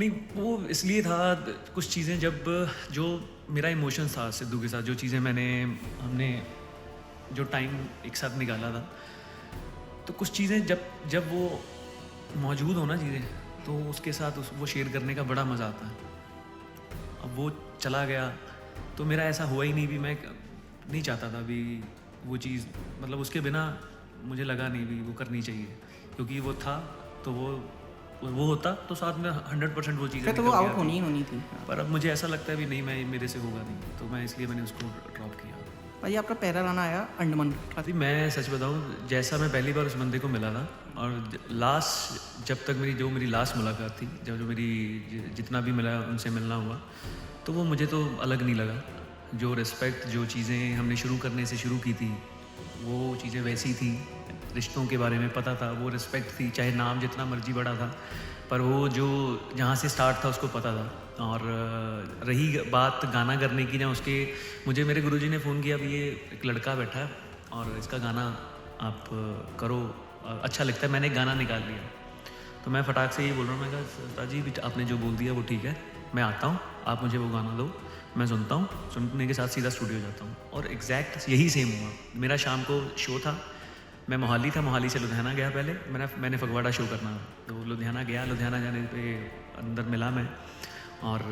नहीं, वो इसलिए था, कुछ चीज़ें जब जो मेरा इमोशंस था सिद्धू के साथ, जो चीज़ें हमने जो टाइम एक साथ निकाला था, तो कुछ चीज़ें जब जब वो मौजूद हो ना चीज़ें, तो उसके साथ वो शेयर करने का बड़ा मज़ा आता है। अब वो चला गया तो मेरा ऐसा हुआ ही नहीं भी, मैं नहीं चाहता था भी वो चीज़, मतलब उसके बिना मुझे लगा नहीं भी वो करनी चाहिए, क्योंकि वो था तो वो होता तो साथ में 100% वो चीज़ें फिर तो वो निकल के आउट होनी आती। ही होनी थी। हाँ। पर अब मुझे ऐसा लगता है भी नहीं, मैं मेरे से होगा नहीं, तो मैं इसलिए मैंने उसको ड्रॉप किया। भाई आपका पहला गाना आया अंडमान। अभी मैं सच बताऊं, जैसा मैं पहली बार उस बंदे को मिला था, और लास्ट जब तक मेरी लास्ट मुलाकात थी, जब जो मेरी जितना भी मिला उनसे मिलना हुआ, तो वो मुझे तो अलग नहीं लगा। जो रिस्पेक्ट, जो चीज़ें हमने शुरू करने से शुरू की थी, वो चीज़ें वैसी थी। रिश्तों के बारे में पता था, वो रिस्पेक्ट थी, चाहे नाम जितना मर्जी बड़ा था, पर वो जो जहाँ से स्टार्ट था उसको पता था। और रही बात गाना करने की, ना उसके मुझे मेरे गुरुजी ने फ़ोन किया, भी ये एक लड़का बैठा है और इसका गाना आप करो, अच्छा लगता है। मैंने एक गाना निकाल लिया, तो मैं फटाक से ये बोल रहा हूँ, मैं कहा ताजी भी आपने जो बोल दिया वो ठीक है, मैं आता हूँ, आप मुझे वो गाना दो, मैं सुनता हूँ, सुनने के साथ सीधा स्टूडियो जाता हूँ। और एग्जैक्ट यही सेम हुआ। मेरा शाम को शो था, मैं मोहाली था, मोहाली से लुधियाना गया पहले, मैंने फगवाड़ा शो करना, तो लुधियाना गया। लुधियाना जाने पे अंदर मिला मैं, और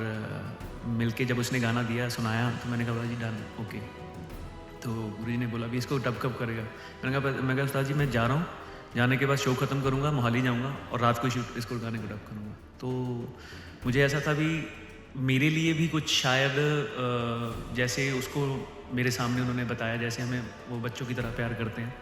मिल के जब उसने गाना दिया, सुनाया, तो मैंने कहा जी डन, ओके। तो गुरुजी ने बोला भी इसको डब कब करेगा? मैं कहा उस्ताद जी मैं जा रहा हूँ, जाने के बाद शो ख़त्म करूँगा, मोहाली जाऊँगा और रात को शूट इसको गाने को डब करूँगा। तो मुझे ऐसा था भी मेरे लिए भी कुछ शायद जैसे उसको मेरे सामने उन्होंने बताया, जैसे हमें वो बच्चों की तरह प्यार करते हैं,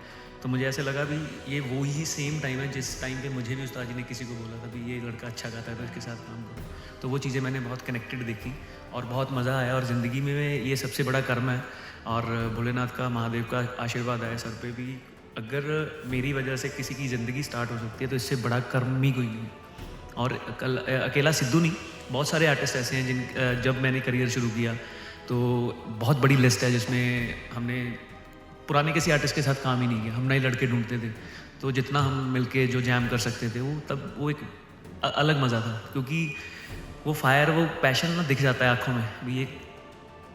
तो मुझे ऐसे लगा भी ये वो ही सेम टाइम है जिस टाइम पे मुझे भी उस्ताद जी ने किसी को बोला था भी ये लड़का अच्छा गाता है तो इसके साथ काम करो। तो वो चीज़ें मैंने बहुत कनेक्टेड देखी और बहुत मज़ा आया। और ज़िंदगी में ये सबसे बड़ा कर्म है, और भोलेनाथ का, महादेव का आशीर्वाद आया सर पे भी। अगर मेरी वजह से किसी की ज़िंदगी स्टार्ट हो सकती है तो इससे बड़ा कर्म ही कोई नहीं। और अकेला सिद्धू नहीं, बहुत सारे आर्टिस्ट ऐसे हैं जिन जब मैंने करियर शुरू किया तो बहुत बड़ी लिस्ट है जिसमें हमने पुराने किसी आर्टिस्ट के साथ काम ही नहीं किया, हम नए लड़के ढूंढते थे। तो जितना हम मिलके जो जैम कर सकते थे, वो तब वो एक अलग मज़ा था, क्योंकि वो फायर, वो पैशन ना दिख जाता है आंखों में भी, ये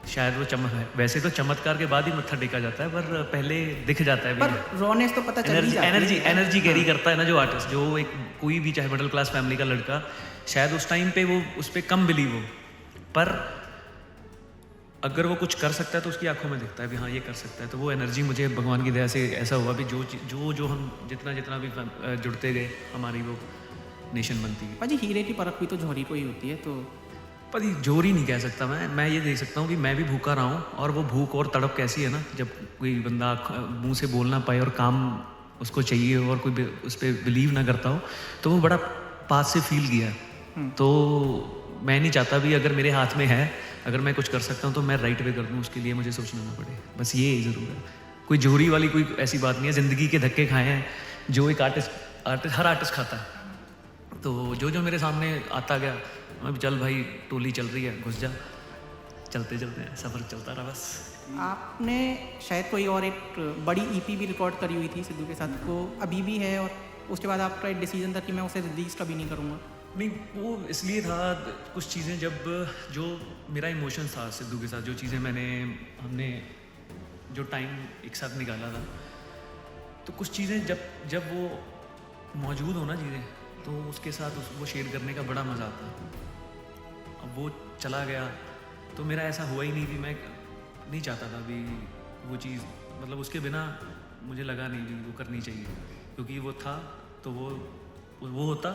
शायद वो चमक है। वैसे तो चमत्कार के बाद ही मत्था टेका जाता है, पर पहले दिख जाता है। पर रॉनेस तो पता चल ही जाती एनर्जी है। एनर्जी कैरी करता है ना जो आर्टिस्ट, जो एक कोई भी चाहे मिडिल क्लास फैमिली का लड़का, शायद उस टाइम पे वो उस पर कम बिलीव हो, पर अगर वो कुछ कर सकता है तो उसकी आंखों में दिखता है भी हाँ ये कर सकता है। तो वो एनर्जी मुझे भगवान की दया से ऐसा हुआ भी जो हम जितना भी जुड़ते गए, हमारी वो नेशन बनती गई। भाजी हीरे की परख भी तो जौहरी को ही होती है। तो पर जोरी नहीं कह सकता मैं ये देख सकता हूँ कि मैं भी भूखा रहा हूँ, और वो भूख और तड़प कैसी है ना, जब कोई बंदा मुंह से बोल ना पाए और काम उसको चाहिए हो और कोई उस पर बिलीव ना करता हो, तो वो बड़ा पास से फील किया। तो मैं नहीं चाहता भी अगर मेरे हाथ में है, अगर मैं कुछ कर सकता हूँ तो मैं राइट वे कर दूँ, उसके लिए मुझे सोचना ना पड़े, बस ये ज़रूर है। कोई जोरी वाली कोई ऐसी बात नहीं है। ज़िंदगी के धक्के खाए हैं जो एक हर आर्टिस्ट खाता है। तो जो मेरे सामने आता गया, मैं चल भाई टोली चल रही है, घुस जा, चलते चलते सफ़र चलता रहा बस। आपने शायद कोई और एक बड़ी ईपी भी रिकॉर्ड करी हुई थी सिद्धू के साथ, वो अभी भी है, और उसके बाद आपका एक डिसीजन था कि मैं उसे रिलीज़ कभी नहीं करूँगा। नहीं, वो इसलिए था, कुछ चीज़ें जब जो मेरा इमोशंस था सिद्धू के साथ, जो चीज़ें हमने जो टाइम एक साथ निकाला था, तो कुछ चीज़ें जब वो मौजूद हो ना चीज़ें, तो उसके साथ वो शेयर करने का बड़ा मज़ा आता है। अब वो चला गया तो मेरा ऐसा हुआ ही नहीं भी, मैं नहीं चाहता था भी वो चीज़, मतलब उसके बिना मुझे लगा नहीं भी वो करनी चाहिए, क्योंकि वो था तो वो होता